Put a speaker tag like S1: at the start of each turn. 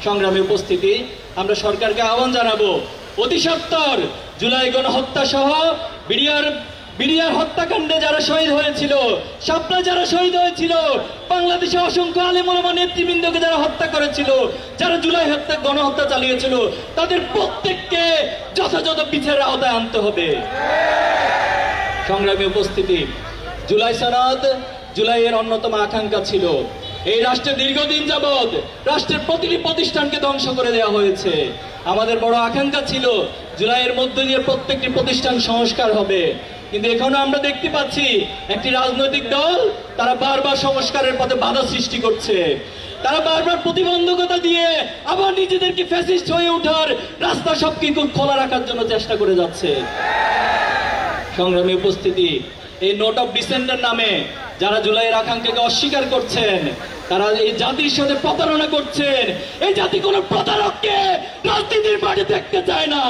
S1: সংগ্রামী উপস্থিতি, আমরা সরকারকে আহ্বান জানাবো অতি সত্বর জুলাই গণহত্যা সহ বিডিআর হত্যাকাণ্ডে যারা শহীদ হয়েছিল, শাপলা যারা শহীদ হয়েছিল, বাংলাদেশে অসংখ্য আলেম ওলামা নেতৃবৃন্দকে যারা হত্যা করেছিল, যারা জুলাই গণহত্যা চালিয়েছিল, তাদের প্রত্যেককে যথাযথ বিচারের আওতায় আনতে হবে। সংগ্রামী উপস্থিতি, জুলাই সনদ জুলাইয়ের অন্যতম আকাঙ্ক্ষা ছিল। এই রাষ্ট্রে দীর্ঘদিন যাবৎ রাষ্ট্রের প্রতিটি প্রতিষ্ঠানকে ধ্বংস করে দেওয়া হয়েছে। আমাদের বড় আকাঙ্ক্ষা ছিল জুলাইয়ের মধ্য দিয়ে প্রত্যেকটি প্রতিষ্ঠান সংস্কার হবে, কিন্তু এখনো আমরা দেখতে পাচ্ছি একটি রাজনৈতিক দল তারা বারবার সংস্কারের পথে বাধা সৃষ্টি করছে। তারা বারবার প্রতিবন্ধকতা দিয়ে আবার নিজেদেরকে ফ্যাসিস্ট হয়ে ওঠার রাস্তা সবকিছু খোলা রাখার জন্য চেষ্টা করে যাচ্ছে। সংগ্রামী উপস্থিতি, এই নোট অফ ডিসেন্টের নামে যারা জুলাইয়ের আকাঙ্ক্ষাকে অস্বীকার করছেন, তারা এই জাতির সাথে প্রতারণা করছেন। এই জাতি কোনো প্রতারককে রাজনীতির মাঠে দেখতে চায় না।